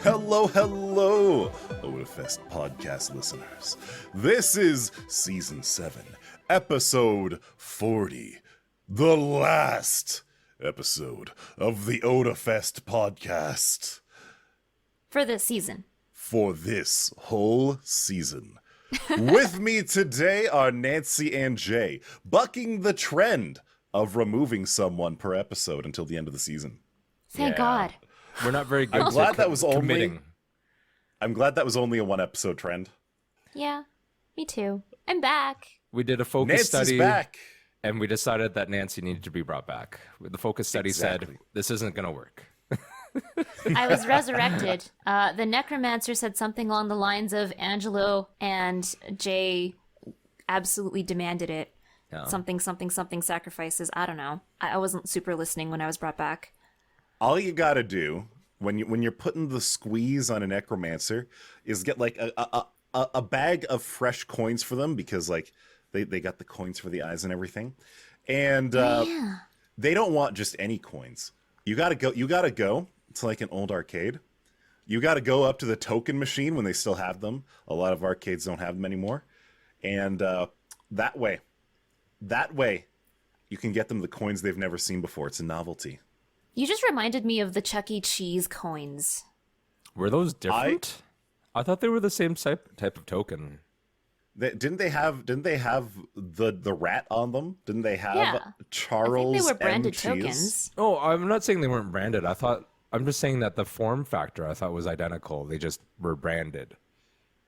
Hello, Otafest podcast listeners. This is Season 7, Episode 40, the last episode of the Otafest podcast. For this season. For this whole season. With me today are Nancy and Jay, bucking the trend of removing someone per episode until the end of the season. Thank God. We're not very good. I'm glad that was committing. I'm glad that was only a one episode trend. Yeah, me too. I'm back. We did a focus Nancy's study, back. and we decided that Nancy needed to be brought back. The focus study said this isn't going to work. I was resurrected. The necromancer said something along the lines of Angelo and Jay absolutely demanded it. Yeah. Something sacrifices. I don't know. I wasn't super listening when I was brought back. All you gotta do when you're putting the squeeze on a necromancer is get like a bag of fresh coins for them, because like they got the coins for the eyes and everything, and they don't want just any coins. You gotta go. It's like an old arcade. You gotta go up to the token machine when they still have them. A lot of arcades don't have them anymore, and that way you can get them the coins they've never seen before. It's a novelty. You just reminded me of the Chuck E. Cheese coins. Were those different? I thought they were the same type of token. Didn't they have the rat on them? Didn't they have Charles? I think they were branded M. tokens. Cheese? Oh, I'm not saying they weren't branded. I'm just saying that the form factor I thought was identical. They just were branded.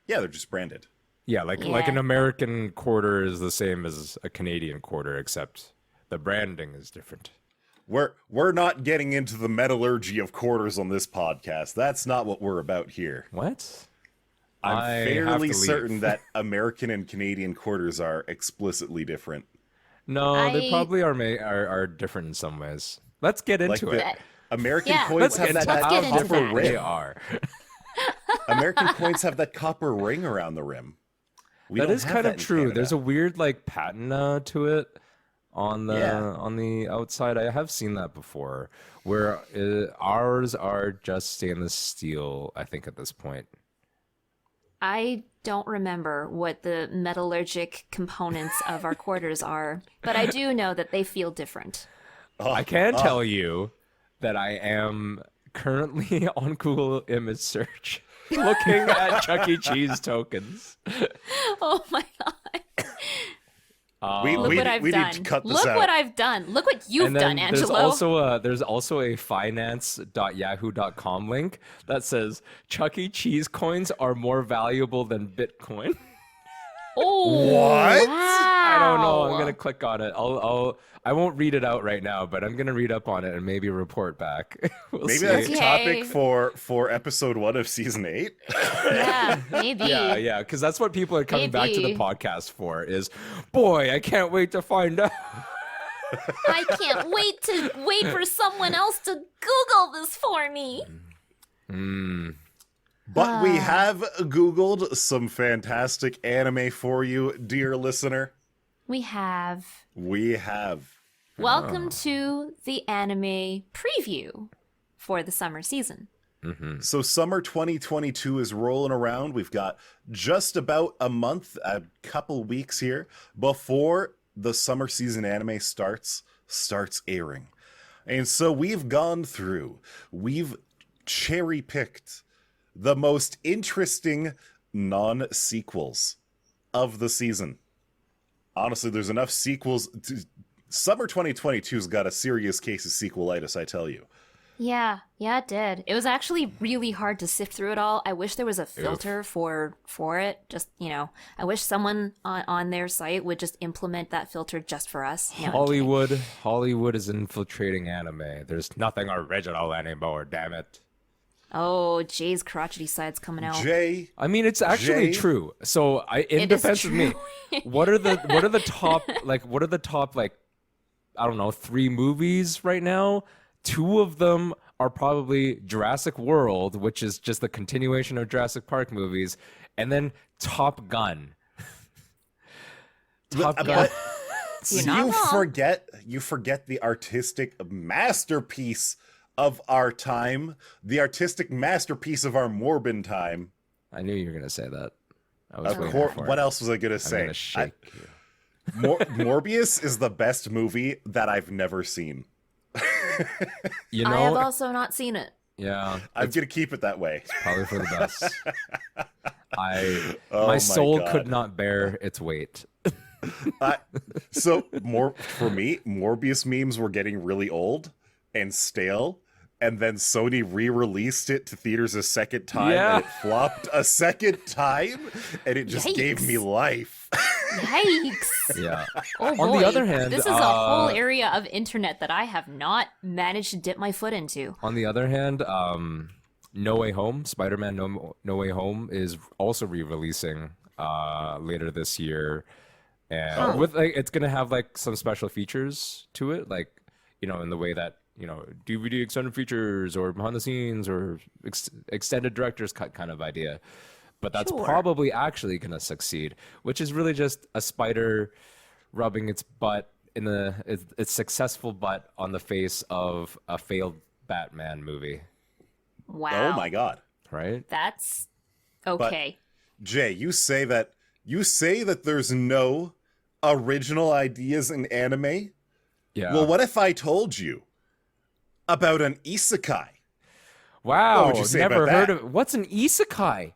Yeah, they're just branded. Yeah, like an American quarter is the same as a Canadian quarter, except the branding is different. We're not getting into the metallurgy of quarters on this podcast. That's not what we're about here. What? I'm fairly certain that American and Canadian quarters are explicitly different. No, they probably are different in some ways. Let's get into it. American coins have that copper ring. They are. American coins have that copper ring around the rim. That is kind of true. There's a weird like patina to it on the outside. I have seen that before, where ours are just stainless steel, I think, at this point. I don't remember what the metallurgic components of our quarters are, but I do know that they feel different. I can tell you that I am currently on Google image search looking at Chuck E. Cheese tokens. Oh my God. We Look what I've done. need to cut this Look out. what I've done. Look what you've done, Angelo. There's also a finance.yahoo.com link that says Chuck E. Cheese coins are more valuable than Bitcoin. Oh, What? Wow. I don't know. I'm gonna click on it. I won't read it out right now, but I'm gonna read up on it and maybe report back. Maybe see. that's a topic for episode 1 of season 8. Yeah, maybe. Yeah, because that's what people are coming back to the podcast for. Is boy, I can't wait to find out. I can't wait for someone else to Google this for me. But we have Googled some fantastic anime for you, dear listener. We have. Welcome to the anime preview for the summer season. Mm-hmm. So summer 2022 is rolling around. We've got just about a month, a couple weeks here before the summer season anime starts airing. And so we've cherry-picked the most interesting non-sequels of the season. Honestly, there's enough sequels. Summer 2022's got a serious case of sequelitis, I tell you. Yeah, it did. It was actually really hard to sift through it all. I wish there was a filter for it. Just, I wish someone on their site would just implement that filter just for us. No, Hollywood is infiltrating anime. There's nothing original anymore, damn it. Oh, Jay's crotchety side's coming out. I mean, it's actually true. So, in defense of me, what are the top I don't know, 3 movies right now? 2 of them are probably Jurassic World, which is just the continuation of Jurassic Park movies, and then Top Gun. Top Gun. You forget the artistic masterpiece of our time, the artistic masterpiece of our Morbin time. I knew you were gonna say that. I was waiting for What it. else was I gonna say? I'm gonna shake you. Morbius is the best movie that I've never seen. You know, I have also not seen it. yeah, I'm gonna keep it that way. probably for the best. Oh my my soul God. could not bear its weight. So more for me, Morbius memes were getting really old and stale, and then Sony re-released it to theaters a second time, Yeah. and it flopped a second time, and it just gave me Yikes. life. Yikes! Yeah. Oh boy. On the other hand, this is a whole area of internet that I have not managed to dip my foot into. On the other hand, No Way Home, Spider-Man No Way Home is also re-releasing later this year, and with like it's gonna have like some special features to it, like in the way that DVD extended features or behind the scenes or extended director's cut kind of idea. But that's Sure. probably actually gonna succeed, which is really just a spider rubbing its butt its successful butt on the face of a failed Batman movie. Wow. Oh my God. Right? That's okay. Jay, you say that there's no original ideas in anime? Yeah. Well, what if I told you about an isekai? Wow. What would you say Never about heard that? of what's an isekai?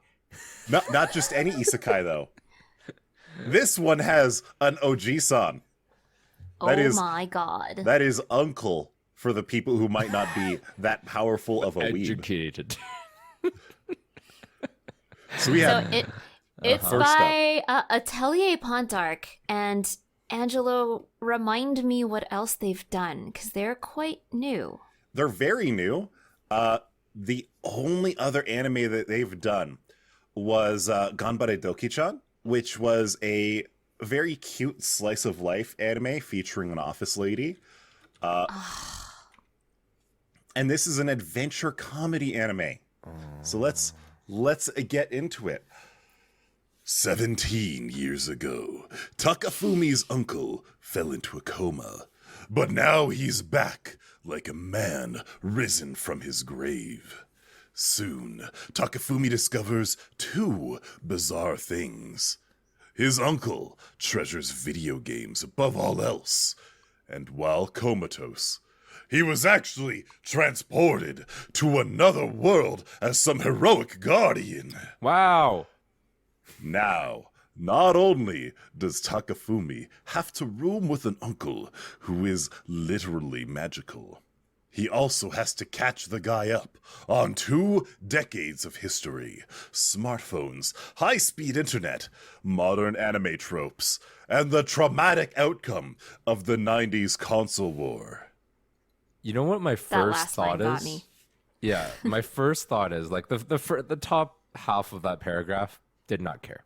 Not just any isekai though. This one has an Oji-san. That Oh is- my god. That is uncle for the people who might not be that powerful of a weeb. Educated. So we So have it's First up. by Atelier Pontark, and Angelo, remind me what else they've done, because they're quite new. they're very new. The only other anime that they've done was Ganbare Doki-chan, which was a very cute slice of life anime featuring an office lady. And this is an adventure comedy anime. So let's get into it. 17 years ago, Takafumi's uncle fell into a coma, but now he's back like a man risen from his grave. Soon, Takafumi discovers two bizarre things. His uncle treasures video games above all else, and while comatose, he was actually transported to another world as some heroic guardian. Wow. Now, not only does Takafumi have to room with an uncle who is literally magical, he also has to catch the guy up on 2 decades of history, smartphones, high-speed internet, modern anime tropes, and the traumatic outcome of the 90s console war. You know what my That first last line thought got is? me. Yeah, my first thought is like the top half of that paragraph did not care.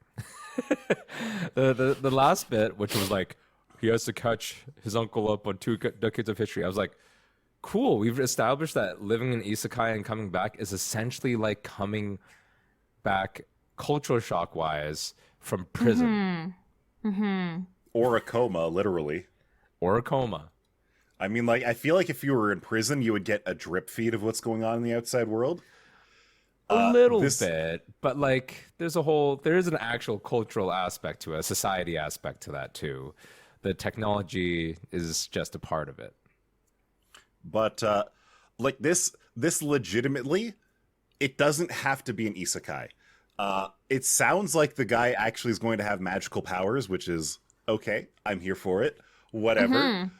the last bit, which was like he has to catch his uncle up on 2 decades of history. I was like, cool. We've established that living in isekai and coming back is essentially like coming back cultural shock wise from prison Or a coma, literally. or a coma. I mean, like, I feel like if you were in prison, you would get a drip feed of what's going on in the outside world. A little this- bit, but like there is an actual cultural aspect to it, a society aspect to that too. The technology is just a part of it. But like this legitimately, it doesn't have to be an isekai. It sounds like the guy actually is going to have magical powers, which is okay. I'm here for it. Whatever.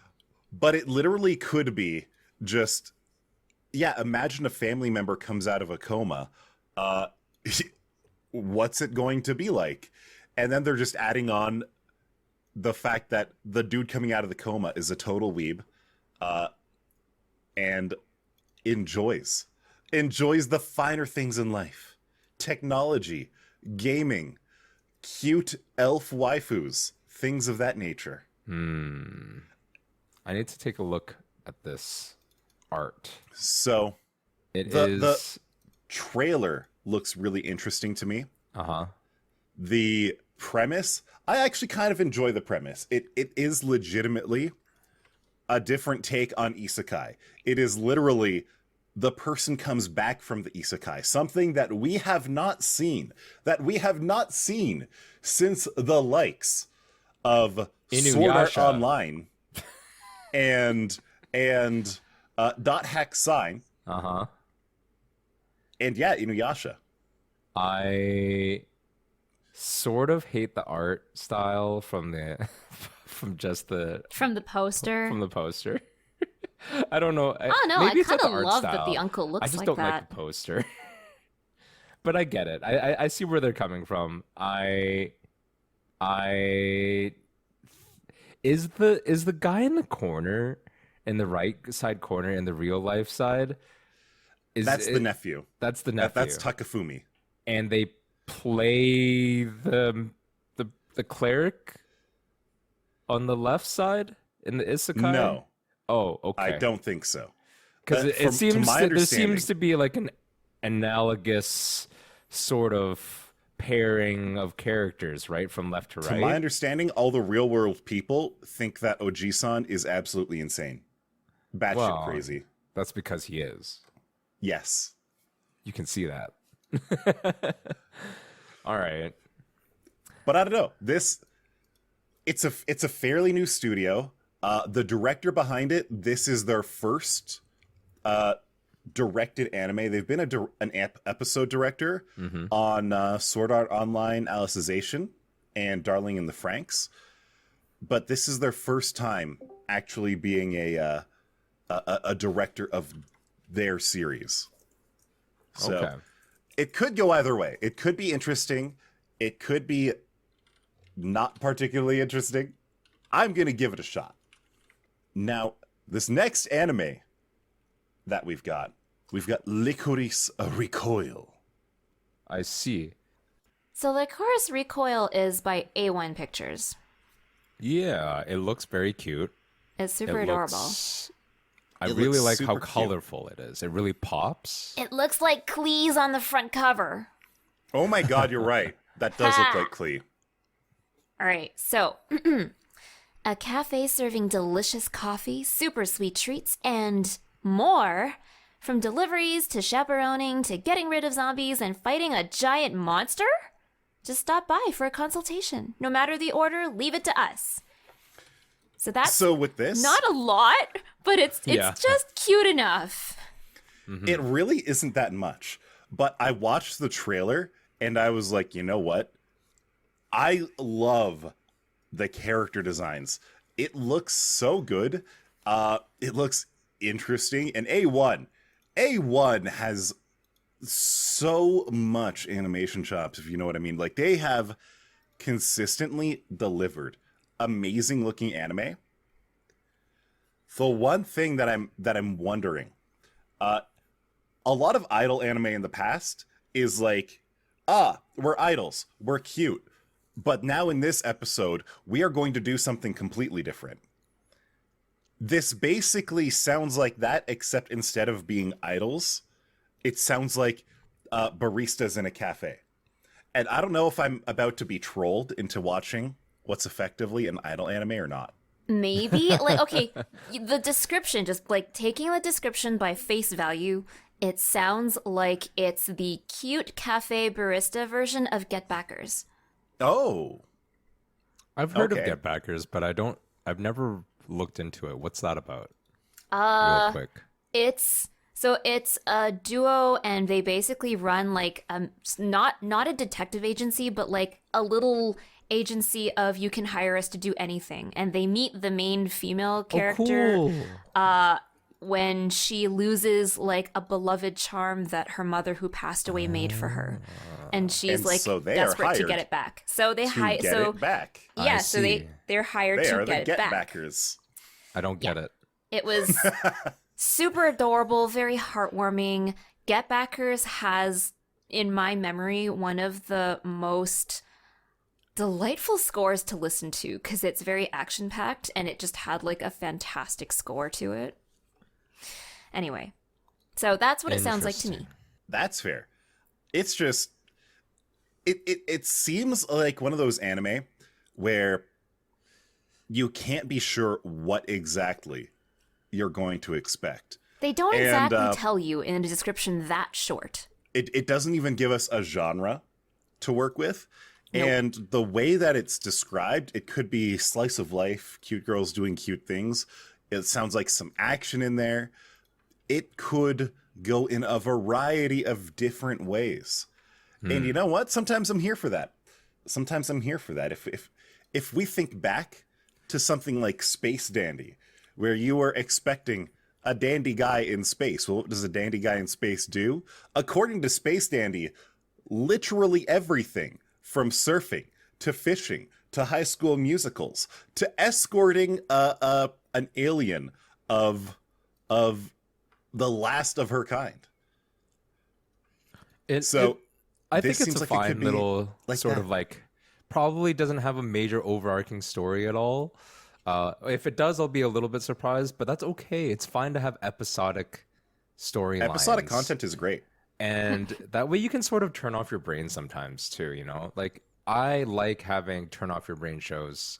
But it literally could be just, yeah, imagine a family member comes out of a coma. What's it going to be like? And then they're just adding on the fact that the dude coming out of the coma is a total weeb. And enjoys the finer things in life. Technology, gaming, cute elf waifus, things of that nature. I need to take a look at this art. So It The- is. the- trailer looks really interesting to me. Uh-huh. The premise, I actually kind of enjoy the premise. It is legitimately a different take on isekai. It is literally the person comes back from the isekai, something that we have not seen, since the likes of Sword Art Inuyasha. Online and Dot Hack Sign. Uh-huh. And yeah, Inuyasha. I sort of hate the art style from the From the poster. from the poster. I don't know. Oh no, maybe I it's not kind the of art love that style. the uncle looks I just like don't that. like the poster. But I get it. I see where they're coming from. Is the guy in the corner, in the right side corner, in the real life side? That's the nephew. That's the nephew. That's Takafumi. And they play the cleric on the left side in the isekai? No, Oh, okay. I don't think so. Because it to seems my there understanding- seems to be like an analogous sort of pairing of characters, right, from left to To right. my understanding, all the real world people think that Oji-san is absolutely insane. Batshit Well, crazy. That's because he is. Yes. You can see that. All right. But I don't know. It's a fairly new studio. The director behind it, this is their first directed anime. They've been an episode director on Sword Art Online Alicization and Darling in the Franxx. But this is their first time actually being a director of their series. So Okay. it could go either way. It could be interesting. It could be not particularly interesting. I'm going to give it a shot. Now, this next anime that we've got Licorice Recoil. I see. So Licorice Recoil is by A1 Pictures. Yeah, it looks very cute. It's super It adorable. looks- I It really looks like how super cute. colorful it is. It really pops. It looks like Cleese on the front cover. Oh my god, you're right. That does look like Klee. All right, so a cafe serving delicious coffee, super sweet treats, and more. From deliveries to chaperoning to getting rid of zombies and fighting a giant monster? Just stop by for a consultation. No matter the order, leave it to us. So that's So with this, not a lot, but it's Yeah. just cute enough. it really isn't that much. But I watched the trailer and I was like, you know what? I love the character designs. It looks so good. It looks interesting. And A1 has so much animation chops, if you know what I mean. Like, they have consistently delivered amazing looking anime. The one thing that I'm wondering, a lot of idol anime in the past is like, we're idols, we're cute, but now in this episode we are going to do something completely different. This basically sounds like that, except instead of being idols, it sounds like baristas in a cafe. And I don't know if I'm about to be trolled into watching what's effectively an idol anime or not. Maybe. Like, okay, the description, just like taking the description by face value, it sounds like it's the cute cafe barista version of Get Backers. Oh, I've heard Okay. of Get Backers, but I've never looked into it. What's that about? Real quick. It's a duo, and they basically run like not a detective agency, but like a little agency of you can hire us to do anything. And they meet the main female character when she loses like a beloved charm that her mother who passed away made for her, and she's And like so they are desperate to get hired it back. So they to hire. get So it back. yeah, I so see. they're hired They to are the get it back. backers. I don't get it. It was super adorable, very heartwarming. Get Backers has, in my memory, one of the most delightful scores to listen to because it's very action packed and it just had like a fantastic score to it. Anyway, so that's what it sounds like to me. Interesting. That's fair. It's just it seems like one of those anime where you can't be sure what exactly you're going to expect. They don't And, exactly tell you in a description that short. It doesn't even give us a genre to work with. Nope. And the way that it's described, it could be slice of life, cute girls doing cute things. It sounds like some action in there. It could go in a variety of different ways. And you know what? Sometimes I'm here for that. If we think back to something like Space Dandy, where you were expecting a dandy guy in space. Well, what does a dandy guy in space do? According to Space Dandy, literally everything from surfing to fishing to High School Musicals to escorting an alien of the last of her kind. I think it's a fine little sort of like, probably doesn't have a major overarching story at all. If it does, I'll be a little bit surprised, but that's okay. It's fine to have episodic storylines. Episodic content is great. And that way you can sort of turn off your brain sometimes too, you know? Like, I like having turn off your brain shows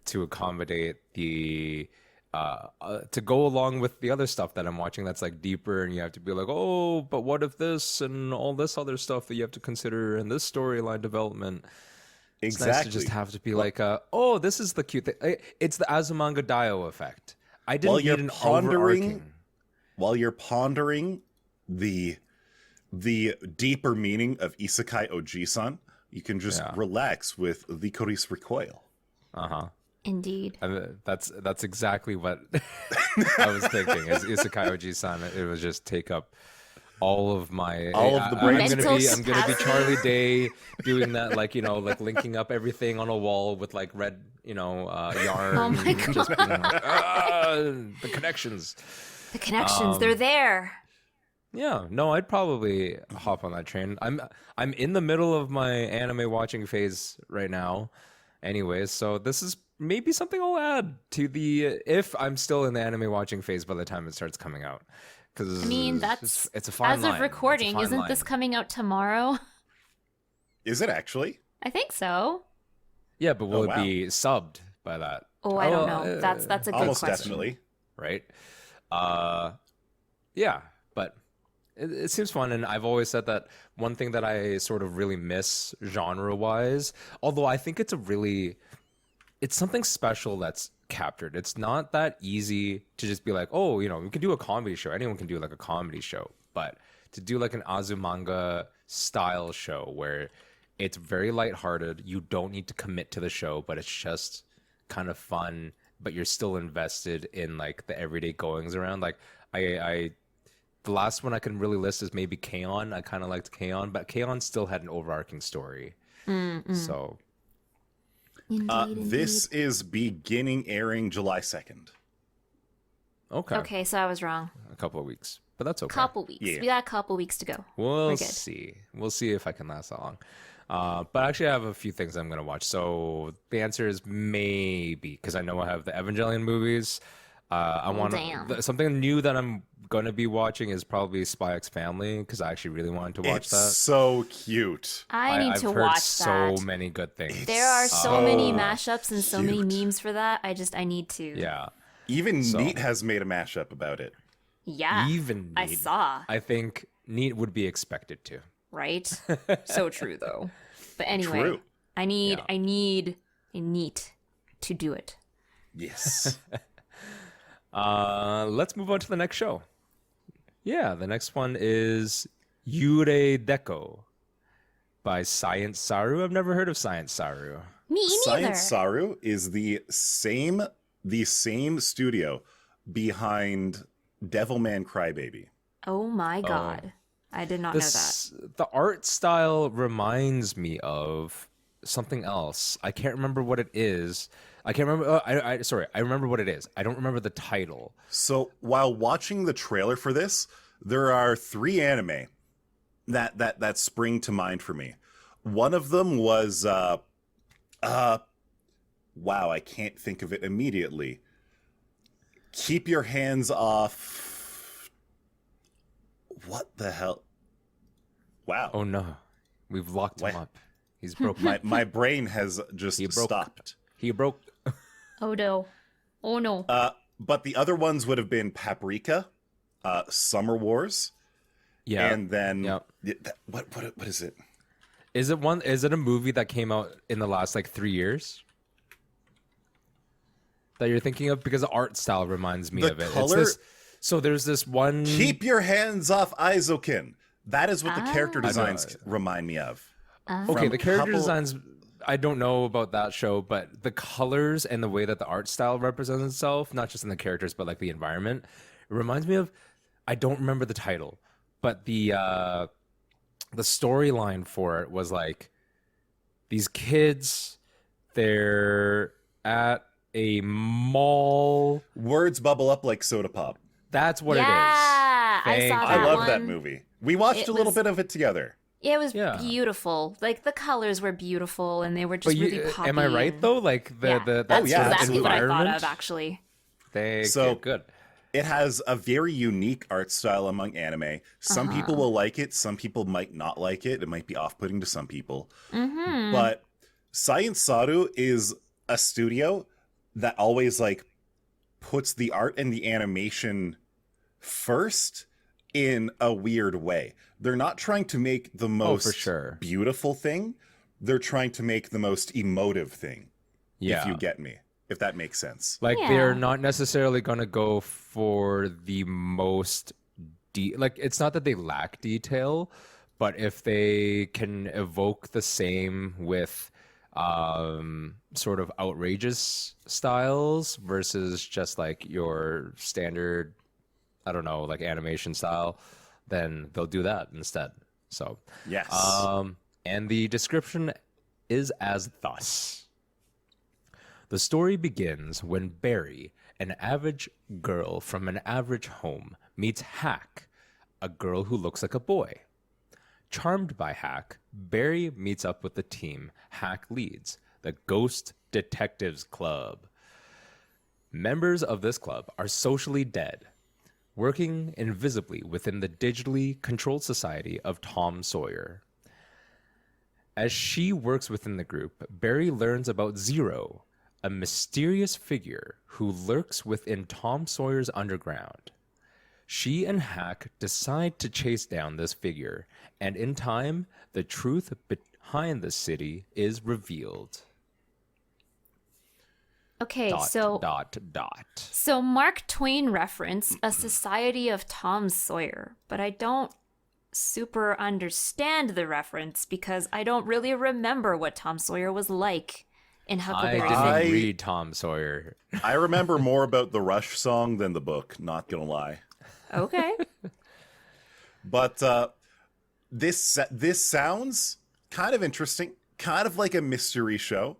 to accommodate the to go along with the other stuff that I'm watching that's like deeper, and you have to be like, oh, but what if this and all this other stuff that you have to consider in this storyline development. It's Exactly. nice to just have to be like, oh, this is the cute thing. It's the Azumanga Daioh effect. I didn't need an overarching. While you're pondering the deeper meaning of Isekai Oji-san, you can just relax with Licorice Recoil. Indeed. That's exactly what I was thinking. Is Isekai Oji-san? It was just take up all of my the brain. I'm gonna be Charlie Day doing that, like, you know, like linking up everything on a wall with like red, you know, yarn. Oh my God. Just being like, the connections. The connections, they're there. Yeah, no, I'd probably hop on that train. I'm in the middle of my anime watching phase right now, anyways. So this is maybe something I'll add to the if I'm still in the anime watching phase by the time it starts coming out. Because I mean, that's it's a fine line. As of recording, isn't this coming out tomorrow? Is it actually? I think so. Yeah, but will wow. it be subbed by that? Oh, I don't know. That's a good Almost question. definitely. Right? Yeah, but it seems fun, and I've always said that one thing that I sort of really miss genre-wise, although I think it's something special that's captured. It's not that easy to just be like, oh, you know, we can do a comedy show. Anyone can do like a comedy show, but to do like an Azumanga style show where it's very lighthearted, you don't need to commit to the show, but it's just kind of fun, but you're still invested in like the everyday goings around. Like the last one I can really list is maybe K-On! I kind of liked K-On!, but K-On! Still had an overarching story. So Indeed, this is beginning airing July 2nd. okay, Okay, so I was wrong. a couple of weeks, but that's okay. Couple weeks. Yeah. We got a couple weeks to go. We'll We're good. see. We'll see if I can last that long. But actually, I have a few things I'm going to watch. So the answer is maybe, because I know I have the Evangelion movies. I want damn. something new that I'm going to be watching is probably Spy X Family, because I actually really wanted to watch It's that. so cute. I need I've to heard watch so that. many good things. There are so many so mashups and so many cute. memes for that. I need to. Yeah. Even Neat has made a mashup about it. Yeah. Even I Neat. saw. I think Neat would be expected to. Right? So true though. But anyway, True. I need a Neat to do it. Yes. Let's move on to the next show. Yeah, the next one is Yurei Deko by Science Saru. I've never heard of Science Saru. Me neither. Science Saru is the same studio behind Devilman Crybaby. Oh my god. I did not know that. The art style reminds me of something else. I can't remember what it is. I can't remember. I remember what it is. I don't remember the title. So while watching the trailer for this, there are 3 anime that spring to mind for me. One of them was wow, I can't think of it immediately. Keep your hands off. What the hell? Wow. Oh no, we've locked him up. He's broke. My brain has just broke. stopped. He broke. Oh no. Oh no. But the other ones would have been Paprika, Summer Wars. Yeah. And then Yep. what is it? Is it a movie that came out in the last like 3 years that you're thinking of? Because the art style reminds me The of it. color- So there's this one. Keep your hands off Izukin. That is what the character know. designs remind me of. Okay, From the character couple- designs, I don't know about that show, but the colors and the way that the art style represents itself, not just in the characters, but like the environment, it reminds me of, I don't remember the title, but the storyline for it was like these kids, they're at a mall. Words bubble up like soda pop. That's what Yeah, I Thank saw you. that I love one. that movie. We watched It a little was- bit of it together. It was Yeah. beautiful. Like the colors were beautiful, and they were just But you, really poppy. am I right and- though? Like Yeah, that that's yeah, sort of exactly what I thought environment? of, actually. Thank So- you. Good. It has a very unique art style among anime. Some people will like it, some people might not like it. It might be off-putting to some people. Mm-hmm. But Science Saru is a studio that always like puts the art and the animation first in a weird way. They're not trying to make the most for sure. beautiful thing. They're trying to make the most emotive thing. Yeah. If you get me. If that makes sense. Like Yeah. they're not necessarily going to go for the most like it's not that they lack detail, but if they can evoke the same with sort of outrageous styles versus just like your standard, I don't know, like animation style, then they'll do that instead. So, Yes. and the description is as thus. The story begins when Barry, an average girl from an average home, meets Hack, a girl who looks like a boy. Charmed by Hack, Barry meets up with the team Hack leads, the Ghost Detectives Club. Members of this club are socially dead, working invisibly within the digitally controlled society of Tom Sawyer. As she works within the group, Barry learns about Zero, a mysterious figure who lurks within Tom Sawyer's underground. She and Hack decide to chase down this figure, and in time, the truth behind the city is revealed. Okay, Dot, so dot. so Mark Twain reference a society of Tom Sawyer, but I don't super understand the reference because I don't really remember what Tom Sawyer was like in I Huckleberry didn't Finn. I- read Tom Sawyer. I remember more about the Rush song than the book, not gonna lie. Okay. But this sounds kind of interesting, kind of like a mystery show.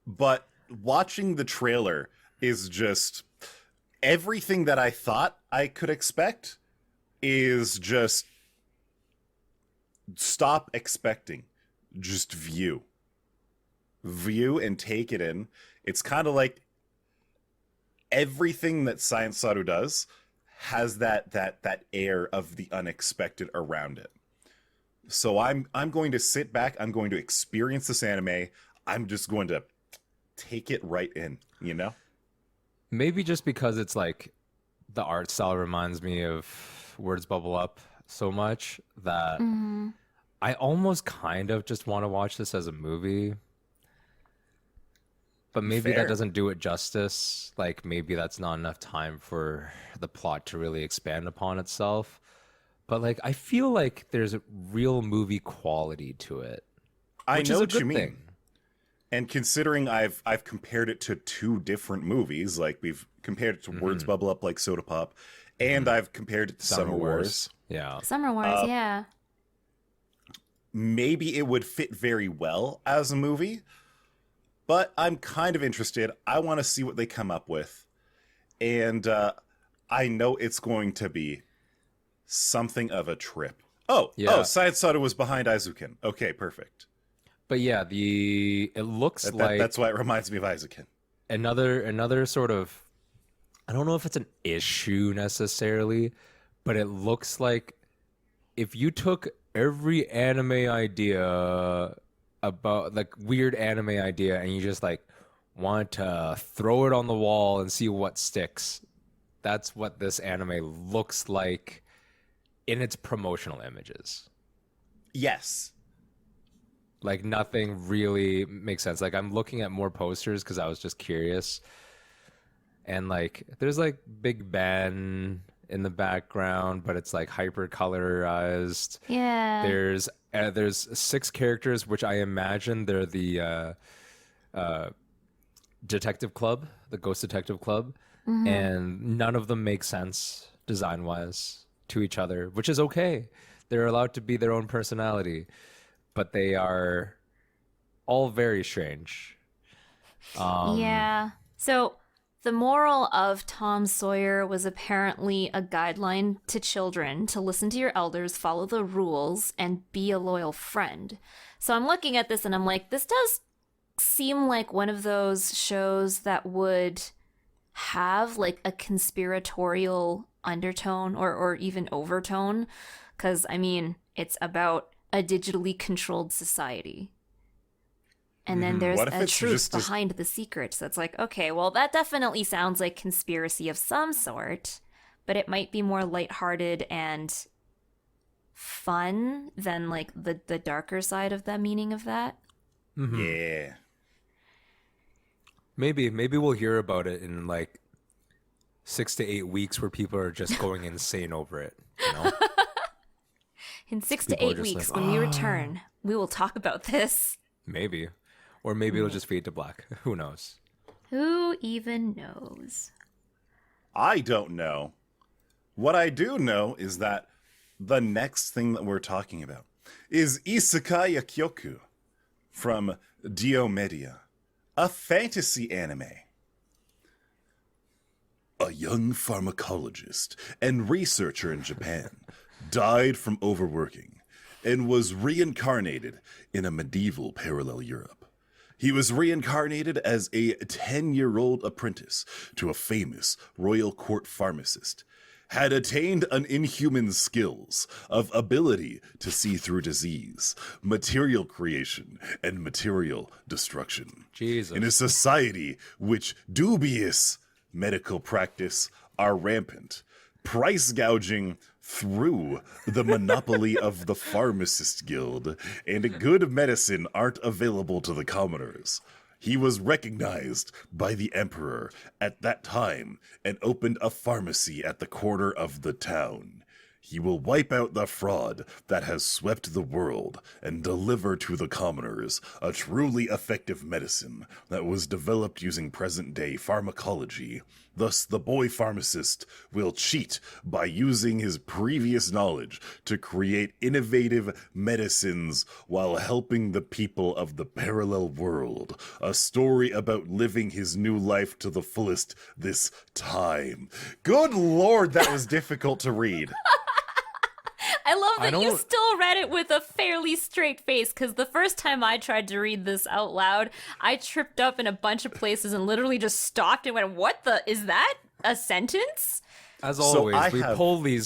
But watching the trailer is just everything that I thought I could expect is just stop expecting, just view and take it in. It's kind of like everything that Science Saru does has that air of the unexpected around it. So I'm going to sit back, I'm going to experience this anime. I'm just going to take it right in, you know? Maybe just because it's like the art style reminds me of Words Bubble Up so much that I almost kind of just want to watch this as a movie. But maybe Fair. that doesn't do it justice. Like maybe that's not enough time for the plot to really expand upon itself. But like I feel like there's a real movie quality to it. I Which know is a what you good mean. thing. And considering I've compared it to two different movies, like we've compared it to Words Bubble Up like Soda Pop, and I've compared it to Summer Wars. Yeah. Summer Wars, yeah. Maybe it would fit very well as a movie, but I'm kind of interested. I want to see what they come up with. And I know it's going to be something of a trip. Oh, Yeah. Science Saru was behind Aizuken. Okay, perfect. But yeah, it looks like That's why it reminds me of Aizuken. another sort of, I don't know if it's an issue necessarily, but it looks like if you took every anime idea about like weird anime idea and you just like want to throw it on the wall and see what sticks, that's what this anime looks like in its promotional images. Yes. Like nothing really makes sense. Like I'm looking at more posters because I was just curious. And like there's like Big Ben in the background, but it's like hyper colorized. Yeah. There's 6 characters, which I imagine they're the detective club, the Ghost Detective Club, and none of them make sense design wise to each other, which is okay. They're allowed to be their own personality, but they are all very strange. Yeah. So the moral of Tom Sawyer was apparently a guideline to children to listen to your elders, follow the rules, and be a loyal friend. So I'm looking at this and I'm like, this does seem like one of those shows that would have like a conspiratorial undertone or even overtone, because I mean it's about a digitally controlled society, and then there's a truth behind the secrets that's like, okay, well, that definitely sounds like conspiracy of some sort, but it might be more lighthearted and fun than like the darker side of the meaning of that. Yeah. Maybe we'll hear about it in like 6 to 8 weeks where people are just going insane over it, you know? In 6 to People are 8 just weeks, like, when we return, we will talk about this. Maybe. Or maybe it'll just fade to black. Who knows? Who even knows? I don't know. What I do know is that the next thing that we're talking about is Isekai Yakyoku from Dio Media, a fantasy anime. A young pharmacologist and researcher in Japan died from overworking and was reincarnated in a medieval parallel Europe. He was reincarnated as a 10-year-old apprentice to a famous royal court pharmacist, had attained an inhuman skills of ability to see through disease, material creation, and material destruction. Jesus. In a society which dubious medical practice are rampant, price gouging through the monopoly of the pharmacist guild, and good medicine aren't available to the commoners. He was recognized by the emperor at that time and opened a pharmacy at the corner of the town. He will wipe out the fraud that has swept the world and deliver to the commoners a truly effective medicine that was developed using present-day pharmacology. Thus, the boy pharmacist will cheat by using his previous knowledge to create innovative medicines while helping the people of the parallel world. A story about living his new life to the fullest this time. Good Lord, that was difficult to read. I love that you still read it with a fairly straight face, because the first time I tried to read this out loud, I tripped up in a bunch of places and literally just stopped and went, "What the? Is that a sentence?" As always,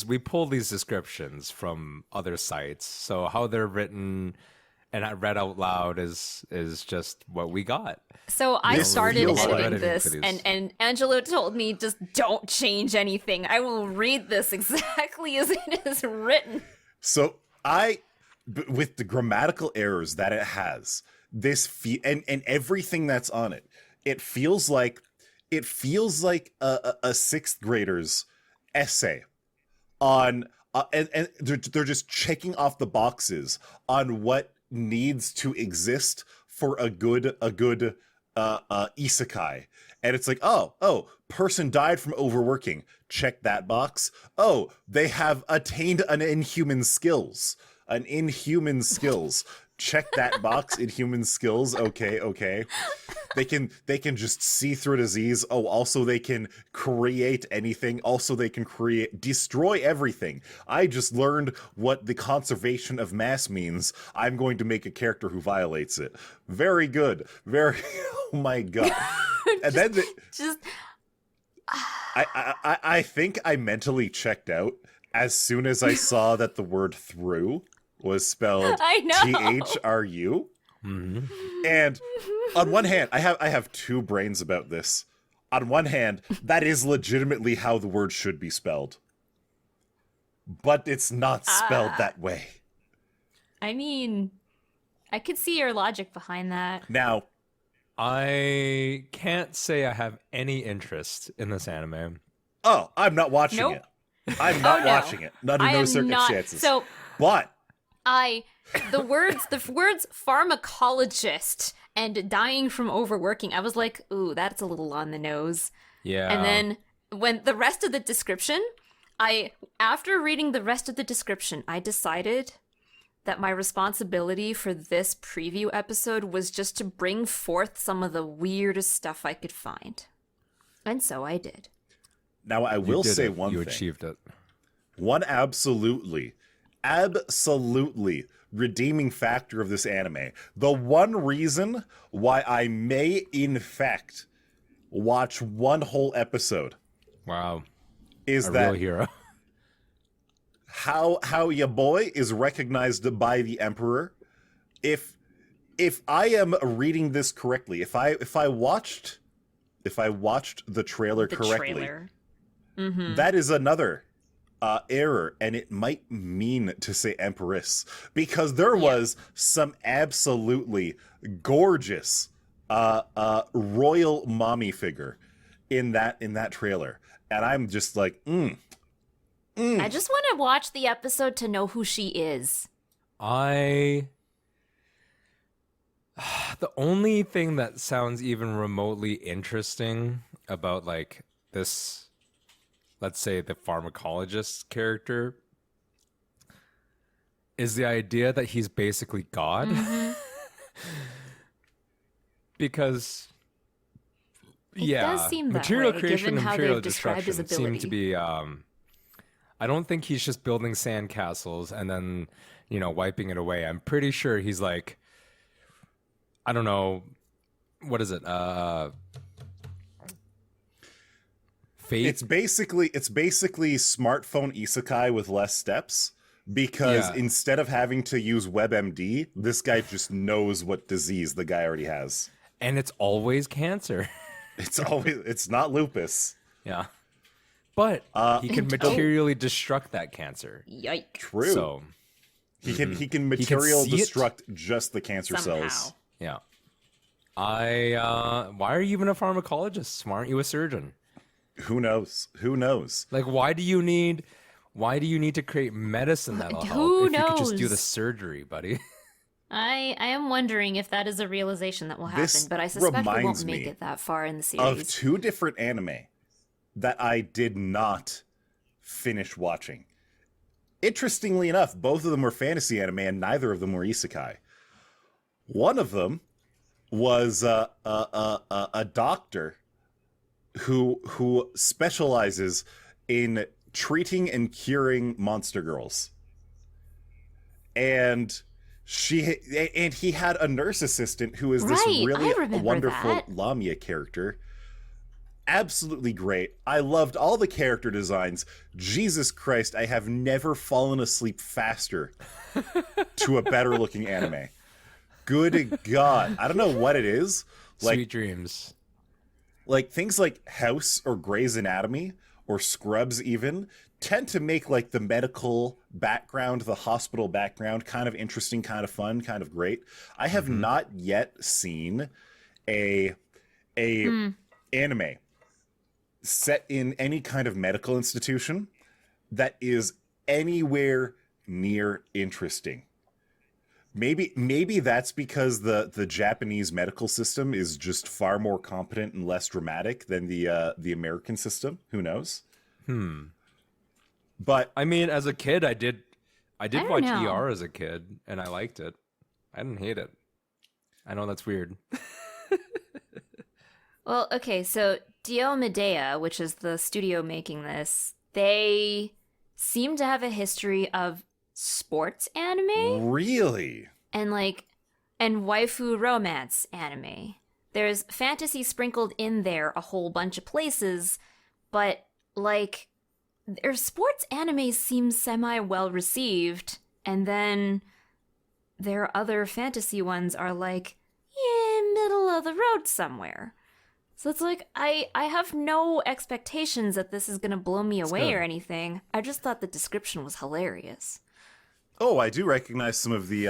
we pull these descriptions from other sites. So how they're written and read out loud is just what we got. So I started editing editing this, and Angelo told me, just don't change anything. I will read this exactly as it is written. So with the grammatical errors that it has, and everything that's on it, it feels like a sixth grader's essay on, and they're just checking off the boxes on what needs to exist for a good isekai. And it's like, oh, person died from overworking. Check that box. Oh, they have attained an inhuman skills. Check that box. Inhuman skills. Okay. They can just see through disease. Oh, also they can create anything. Also they can destroy everything. I just learned what the conservation of mass means. I'm going to make a character who violates it. Very good. Very. Oh my god. And then I think I mentally checked out as soon as I saw that the word "through" was spelled THRU. Mm-hmm. And on one hand, I have two brains about this. on one hand, that is legitimately how the word should be spelled. But it's not spelled that way. I mean, I could see your logic behind that. Now, I can't say I have any interest in this anime. oh, I'm not watching Nope. it. I'm not no. watching it. Under I no am circumstances. not. So But the words pharmacologist and dying from overworking, I was like, ooh, that's a little on the nose. Yeah. And then when the rest of the description, after reading the rest of the description, I decided that my responsibility for this preview episode was just to bring forth some of the weirdest stuff I could find. And so I did. now I will say one you thing. achieved it. One absolutely redeeming factor of this anime. The one reason why I may, in fact, watch one whole episode Wow. is A that real hero. how your boy is recognized by the Emperor. If I am reading this correctly, if I watched the trailer correctly, that is another error, and it might mean to say Empress, because there was some absolutely gorgeous royal mommy figure in that trailer, and I'm just like, I just want to watch the episode to know who she is. The only thing that sounds even remotely interesting about like this, let's say the pharmacologist character, is the idea that he's basically God. Because It does seem that material way, creation given and how material they've described his destruction seem to ability. be I don't think he's just building sandcastles and then, wiping it away. I'm pretty sure he's like, I don't know, what is it? Fate? it's basically smartphone isekai with less steps, because Yeah. instead of having to use WebMD, this guy just knows what disease the guy already has. And it's always cancer. It's not lupus. Yeah. But he can materially destruct that cancer. Yikes. True. So, he can material see it. destruct just the cancer Somehow. cells. yeah. Why are you even a pharmacologist? Why aren't you a surgeon? Who knows? Like, why do you need to create medicine that'll Who help if you could just do knows? the surgery, buddy? I am wondering if that is a realization that will happen, This but I suspect we reminds won't make me it that far in the Of series. two different anime that I did not finish watching. Interestingly enough, both of them were fantasy anime and neither of them were isekai. One of them was a doctor who specializes in treating and curing monster girls. And he had a nurse assistant who is this Right, I really remember wonderful that. Lamia character. Absolutely great. I loved all the character designs. Jesus Christ, I have never fallen asleep faster to a better looking anime. Good God. I don't know what it is. Like, Sweet dreams. like things like House or Grey's Anatomy or Scrubs even tend to make like the medical background, the hospital background kind of interesting, kind of fun, kind of great. I have not yet seen a anime set in any kind of medical institution that is anywhere near interesting. Maybe that's because the Japanese medical system is just far more competent and less dramatic than the American system. Who knows? But I mean, as a kid, I did don't watch know. ER as a kid, and I liked it. I didn't hate it. I know that's weird. Well, okay, so Dio Medea, which is the studio making this, they seem to have a history of sports anime really, and waifu romance anime. There's fantasy sprinkled in there a whole bunch of places, but like their sports anime seems semi well received, and then their other fantasy ones are like, yeah, middle of the road somewhere. So it's like I have no expectations that this is gonna blow me away good. or anything. I just thought the description was hilarious. Oh, I do recognize some of the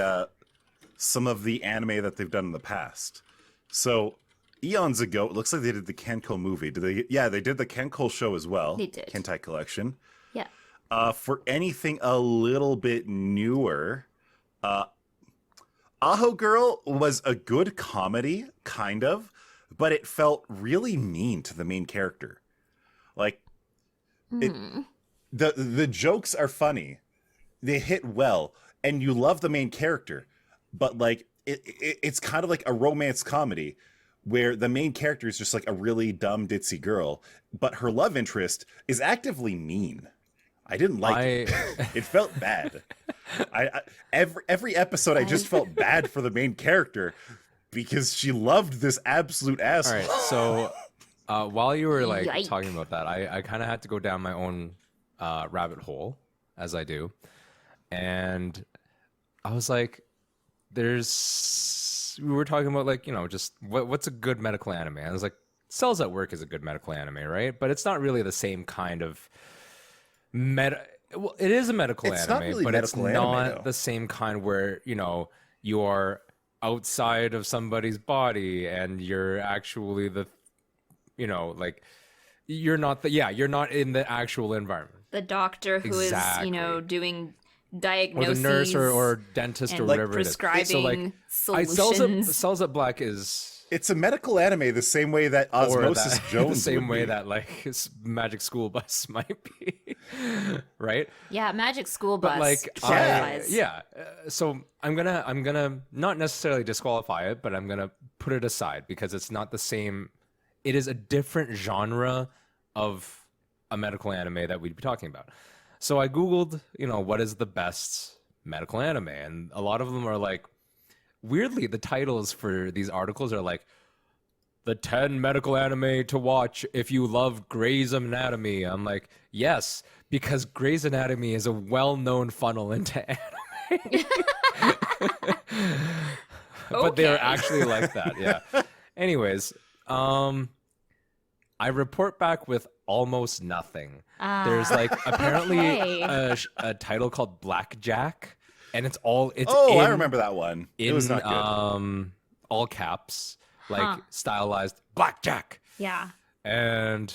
anime that they've done in the past. So eons ago, it looks like they did the Kenko movie. Did they? Yeah, they did the Kenko show as well. They did. Kentai Collection. Yeah. For anything a little bit newer, Aho Girl was a good comedy, kind of, but it felt really mean to the main character. Like, the jokes are funny, they hit well, and you love the main character, but like it's kind of like a romance comedy where the main character is just like a really dumb ditzy girl, but her love interest is actively mean. I didn't like it. It felt bad. Every episode, I just felt bad for the main character because she loved this absolute asshole. All right, so while you were like Yike. talking about that, I kind of had to go down my own rabbit hole, as I do, and I was like, we were talking about like, just what's a good medical anime? And I was like, Cells at Work is a good medical anime, right? But it's not really the same kind of well, it is a medical It's anime, not really but medical it's anime, not though. the same kind where, you are outside of somebody's body and you're actually like you're not you're not in the actual environment. The doctor who is, Exactly. doing Or diagnoses. the nurse or dentist or and, whatever it is. prescribing So like solutions. Cells at Black is It's a medical anime the same way that Osmosis Jones the same would way be. that like Magic School Bus might be, right? Yeah, Magic School Bus. But like qualifies. so I'm gonna not necessarily disqualify it, but I'm gonna put it aside because it's not the same. It is a different genre of a medical anime that we'd be talking about. So I googled, what is the best medical anime, and a lot of them are like, weirdly, the titles for these articles are like the 10 medical anime to watch if you love Grey's Anatomy. I'm like, yes, because Grey's Anatomy is a well-known funnel into anime. But they're Okay. actually like that, yeah. Anyways, I report back with almost nothing. There's like apparently Okay. a title called Blackjack, and it's I remember that one. It was not good. all caps, like stylized Blackjack. Yeah. And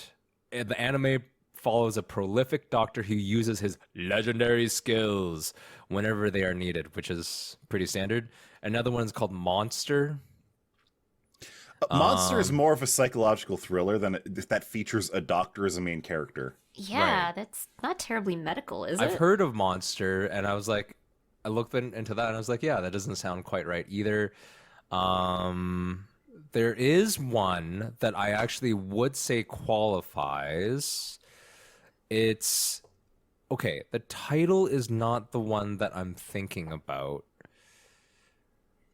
the anime follows a prolific doctor who uses his legendary skills whenever they are needed, which is pretty standard. Another one's called Monster. Monster is more of a psychological thriller than that features a doctor as a main character. Yeah, Right. that's not terribly medical, is I've it? heard of Monster, and I was like, I looked into that, and I was like, yeah, that doesn't sound quite right either. There is one that I actually would say qualifies. It's okay. The title is not the one that I'm thinking about.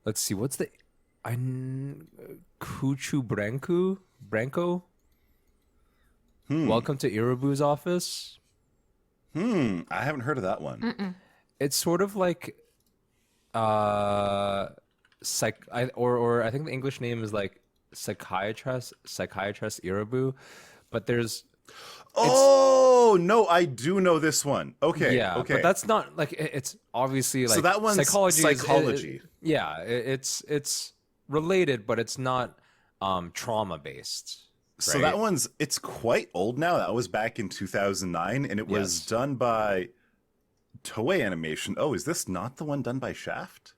Let's see. What's the Kuchu Branco? Welcome to Irabu's office. I haven't heard of that one. It's sort of like I think the English name is like psychiatrist Irabu, but there's Oh no, I do know this one. Okay, yeah, okay. but that's not like it's obviously like so that one's psychology. It's related, but it's not trauma based. So that one's it's quite old now. That was back in 2009, and it was Yes. done by Toei Animation. Oh, is this not the one done by Shaft?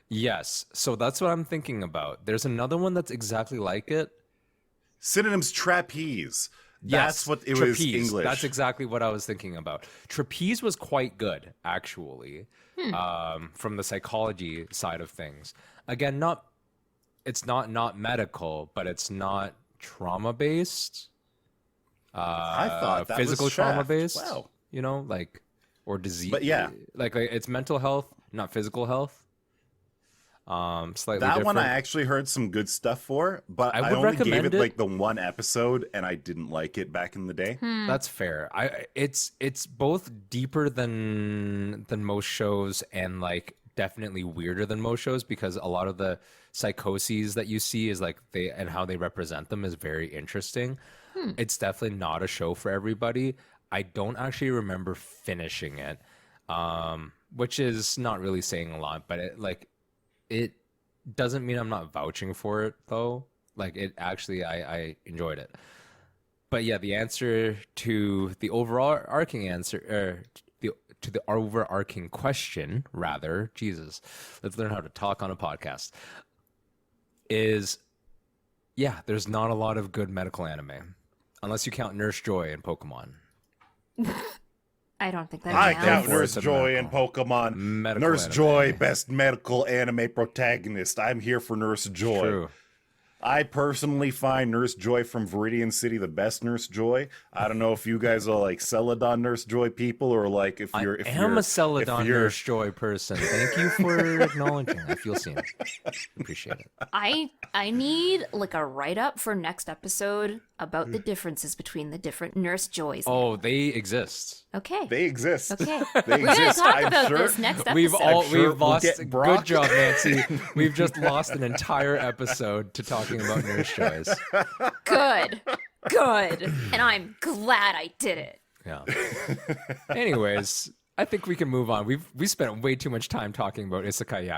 Yes, so that's what I'm thinking about. There's another one that's exactly like it. Synonyms: trapeze. That's what it was. Trapeze. English. That's exactly what I was thinking about. Trapeze was quite good, actually, from the psychology side of things. Again, it's not medical, but it's not trauma based. I thought that physical was trauma Shaft. based. Wow. Like or disease. But yeah. like it's mental health, not physical health. Slightly That one different. I actually heard some good stuff for, but I I would only gave recommend it it. like the one episode, and I didn't like it back in the day. That's fair. It's both deeper than most shows and like definitely weirder than most shows because a lot of the psychoses that you see is like and how they represent them is very interesting. It's definitely not a show for everybody. I don't actually remember finishing it, which is not really saying a lot, but it doesn't mean I'm not vouching for it though. Like it actually, I enjoyed it. But yeah, the answer to the overarching answer, to the overarching question, rather, Jesus, let's learn how to talk on a podcast, is, yeah, there's not a lot of good medical anime. Unless you count Nurse Joy and Pokemon. I don't think that I counts. count Nurse Joy and Pokemon. Nurse anime. Joy, best medical anime protagonist. I'm here for Nurse Joy. True. I personally find Nurse Joy from Viridian City the best Nurse Joy. I don't know if you guys are like Celadon Nurse Joy people or like if you're. I am a Celadon Nurse Joy person. Thank you for acknowledging. I feel seen. Appreciate it. I need like a write up for next episode about the differences between the different Nurse Joys. Oh, they exist. Okay. They exist. Okay. They We're gonna exist. talk I'm about sure. this next episode. We've lost. get Brock. Good job, Nancy. We've just lost an entire episode to talking about Nurse Joys. Good. And I'm glad I did it. Yeah. Anyways, I think we can move on. We spent way too much time talking about Isekai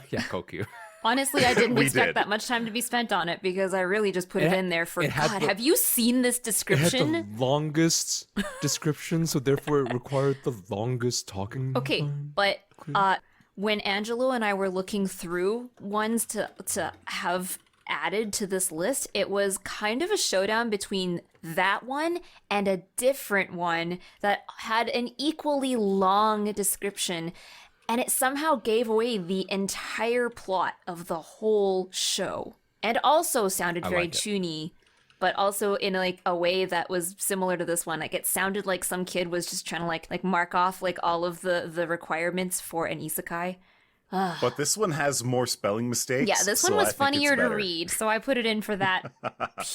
Yakoku. Honestly, I didn't We expect did. that much time to be spent on it because I really just put it in there for it had God. the- Have you seen this It had description? the longest description, so therefore it required the longest talking. Okay, time. but when Angelo and I were looking through ones to have added to this list, it was kind of a showdown between that one and a different one that had an equally long description, and it somehow gave away the entire plot of the whole show, and also sounded very like it. toony, but also in like a way that was similar to this one. Like it sounded like some kid was just trying to like mark off like all of the requirements for an isekai. But this one has more spelling mistakes. Yeah, this one so I was think it's funnier to better. read, so I put it in for that,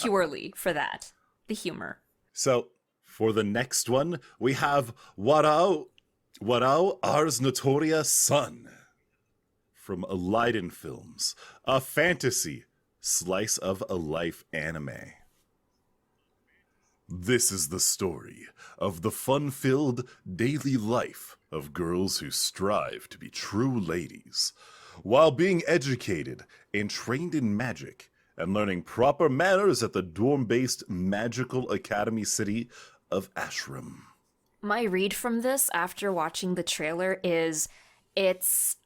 purely for that, the humor. So for the next one, we have Warao Ars Notoria Sun from Leiden Films, a fantasy slice of a life anime. This is the story of the fun-filled daily life of girls who strive to be true ladies, while being educated and trained in magic and learning proper manners at the dorm-based magical academy city of Ashram. My read from this after watching the trailer is it's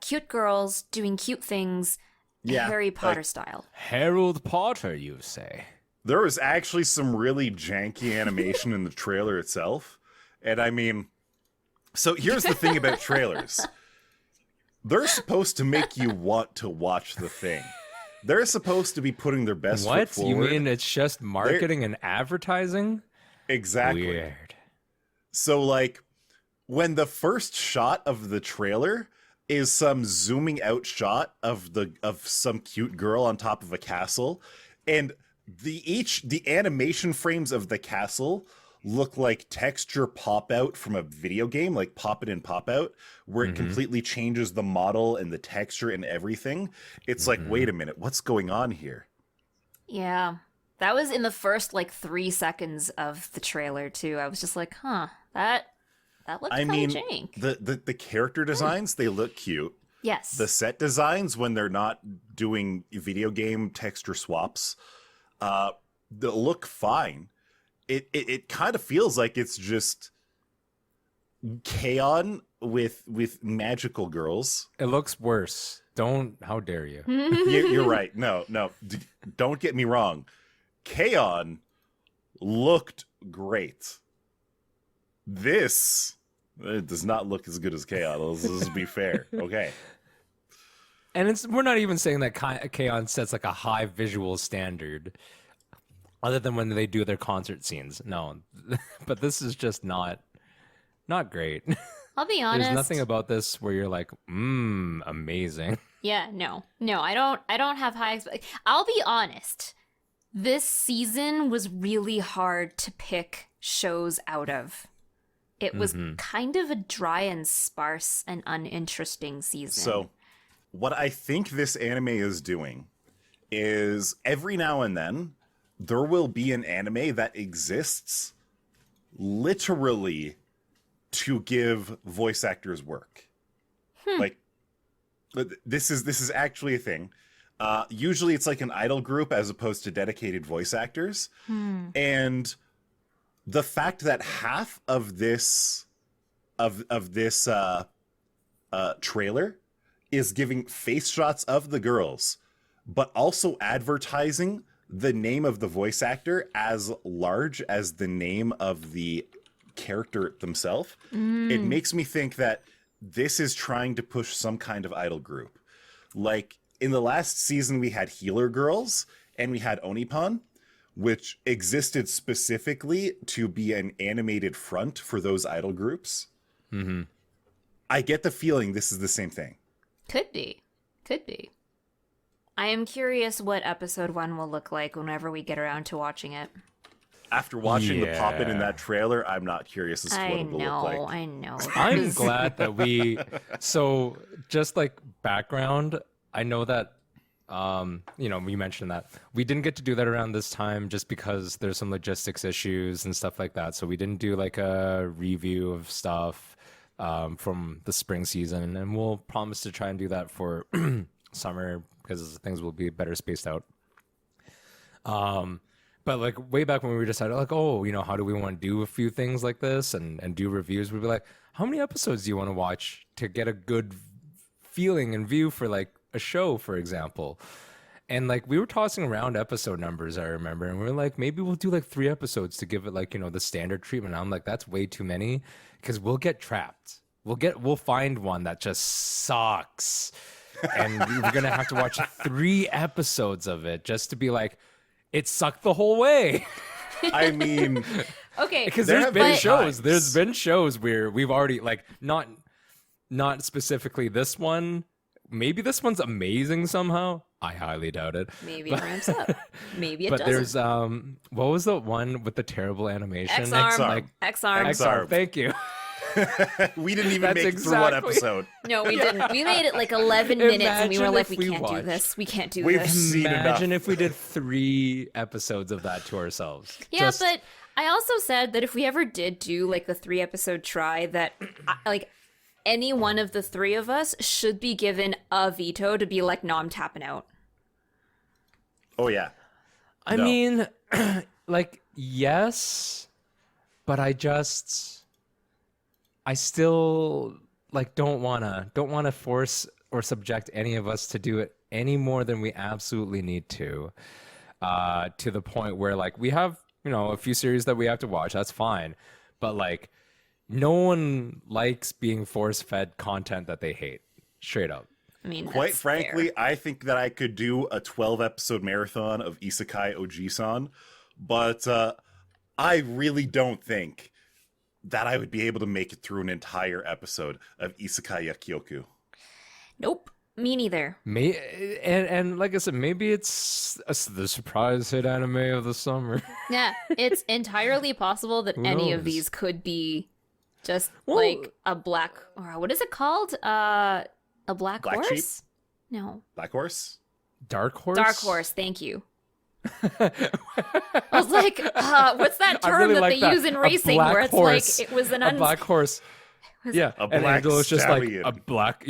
cute girls doing cute things, Yeah, Harry Potter like- style. Harold Potter, you say? There was actually some really janky animation in the trailer itself. And I mean, so here's the thing about trailers. They're supposed to make you want to watch the thing. They're supposed to be putting their best foot What? You forward. mean it's just marketing and advertising? Exactly. Weird. So like when the first shot of the trailer is some zooming out shot of some cute girl on top of a castle, and the animation frames of the castle look like texture pop out from a video game, like pop it and pop out, where it completely changes the model and the texture and everything. It's like, wait a minute, what's going on here? Yeah. That was in the first like 3 seconds of the trailer too. I was just like, huh, that looked I kind mean, of jank. the character designs, they look cute. Yes. The set designs, when they're not doing video game texture swaps, they look fine. It kind of feels like it's just K-On! with magical girls. It looks worse. How dare you? You're right. No, don't get me wrong. K-On! Looked great. This, it does not look as good as K-On! Let's be fair. Okay. And we're not even saying that K-On! Sets like a high visual standard, other than when they do their concert scenes. No, but this is just not great. I'll be honest. There's nothing about this where you're like, amazing. Yeah, no, I don't have high expectations. I'll be honest. This season was really hard to pick shows out of. it was kind of a dry and sparse and uninteresting season. So, what I think this anime is doing is every now and then there will be an anime that exists literally to give voice actors work. Like, this is actually a thing. Usually it's like an idol group as opposed to dedicated voice actors. And the fact that half of this trailer is giving face shots of the girls, but also advertising the name of the voice actor as large as the name of the character themselves, it makes me think that this is trying to push some kind of idol group. Like, in the last season, we had Healer Girls and we had Onipan, which existed specifically to be an animated front for those idol groups. I get the feeling this is the same thing. Could be. I am curious what episode 1 will look like whenever we get around to watching it. After watching the pop-in in that trailer, I'm not curious as to what it will look like. I know. I'm glad that we... So, just like background, I know that, you mentioned that. We didn't get to do that around this time just because there's some logistics issues and stuff like that. So we didn't do like a review of stuff from the spring season. And we'll promise to try and do that for summer because things will be better spaced out. But like way back when we decided like, how do we want to do a few things like this and do reviews? We'd be like, how many episodes do you want to watch to get a good feeling and view for like a show, for example? And like we were tossing around episode numbers, I remember, and we were like, maybe we'll do like 3 episodes to give it like, the standard treatment. I'm like, that's way too many because we'll get trapped. We'll find one that just sucks. And we're going to have to watch 3 episodes of it just to be like, it sucked the whole way. I mean, okay, because there's been shows where we've already like not specifically this one. Maybe this one's amazing somehow. I highly doubt it. Maybe it ramps up. Maybe it but doesn't. There's what was the one with the terrible animation? X-Arm. X-Arm. Thank you. We didn't even make it through one episode. No, we didn't. We made it like 11 minutes and we were like, we can't watched. do this. We can't do We've this. seen Imagine enough. if we did 3 episodes of that to ourselves. Yeah, but I also said that if we ever did do like the 3-episode try, that like any one of the 3 of us should be given a veto to be like, no, I'm tapping out. Oh, yeah. I mean, like, yes, but I still like don't wanna force or subject any of us to do it any more than we absolutely need to the point where like we have a few series that we have to watch. That's fine, but like no one likes being force-fed content that they hate. Straight up. I mean, Quite that's frankly, fair. I think that I could do a 12-episode marathon of Isekai Oji-san, but I really don't think that I would be able to make it through an entire episode of Isekai Yakyoku. Nope, me neither. And like I said, maybe it's the surprise hit anime of the summer. Yeah, it's entirely possible that any of knows? these could be just like a black, or what is it called? A black horse? Sheep? No. Black Horse? Dark Horse? Dark horse, thank you. I was like, what's that term really that like they that. use in A racing black where it's horse. like, it was an A black horse. Yeah, A and black Angela's just like stallion. a black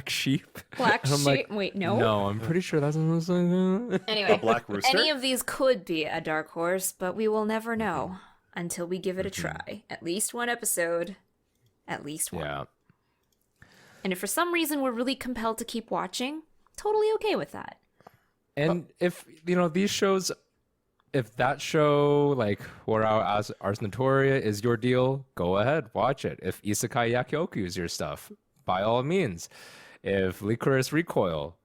sheep. black And I'm sheep. like, Wait, no? No, I'm pretty sure that's what I'm Anyway, A black rooster? any of these could be a dark horse, but we will never know until we give it a try. At least 1 episode. At least 1. Yeah. And if for some reason we're really compelled to keep watching, totally okay with that. And if these shows, if that show like Ars Notoria is your deal, go ahead, watch it. If Isekai Yakyoku is your stuff, by all means. If Licorice Recoil,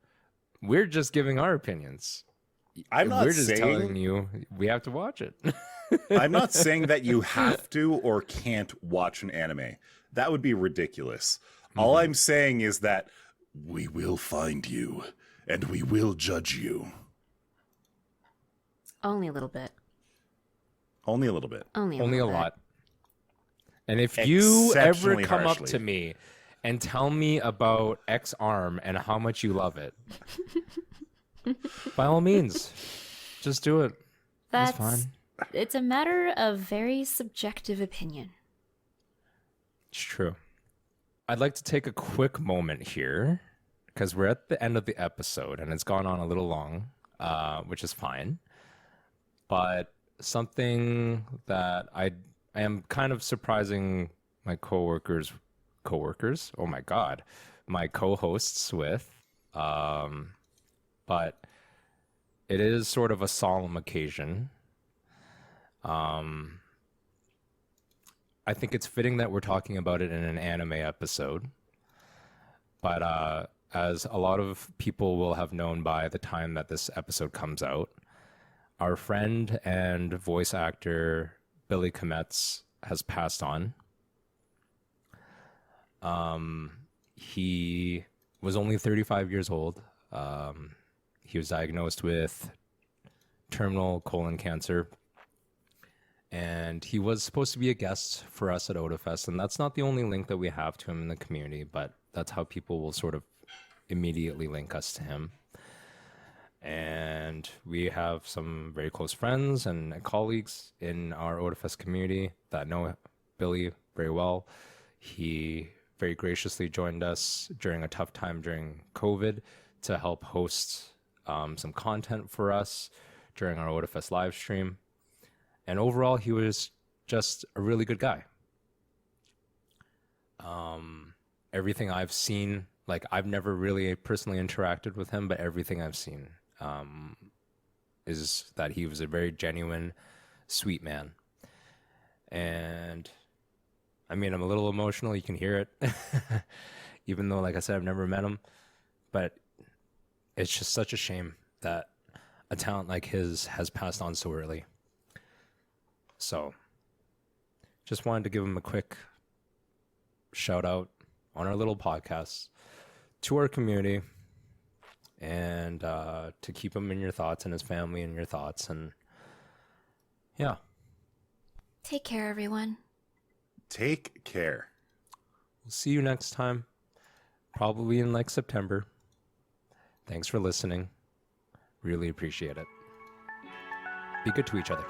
we're just giving our opinions. We're just telling you we have to watch it. I'm not saying that you have to or can't watch an anime. That would be ridiculous. All I'm saying is that we will find you and we will judge you. Only a little bit. Only a little bit. Only a Only a little bit. lot. And if you ever exceptionally come up harshly. to me and tell me about X arm and how much you love it, by all means, just do it. That's fine. It's a matter of very subjective opinion. It's true. I'd like to take a quick moment here because we're at the end of the episode and it's gone on a little long, which is fine. But something that I am kind of surprising my coworkers, oh my God, my co-hosts with, but it is sort of a solemn occasion. I think it's fitting that we're talking about it in an anime episode. But as a lot of people will have known by the time that this episode comes out, our friend and voice actor Billy Kometz has passed on. He was only 35 years old. He was diagnosed with terminal colon cancer. And he was supposed to be a guest for us at Otafest, and that's not the only link that we have to him in the community, but that's how people will sort of immediately link us to him. And we have some very close friends and colleagues in our Otafest community that know Billy very well. He very graciously joined us during a tough time during COVID to help host some content for us during our Otafest live stream. And overall, he was just a really good guy. Everything I've seen, like I've never really personally interacted with him, but everything I've seen is that he was a very genuine, sweet man. And I mean, I'm a little emotional. You can hear it, even though, like I said, I've never met him. But it's just such a shame that a talent like his has passed on so early. So, just wanted to give him a quick shout out on our little podcast to our community and to keep him in your thoughts and his family in your thoughts. And yeah. Take care, everyone. Take care. We'll see you next time. Probably in like September. Thanks for listening. Really appreciate it. Be good to each other.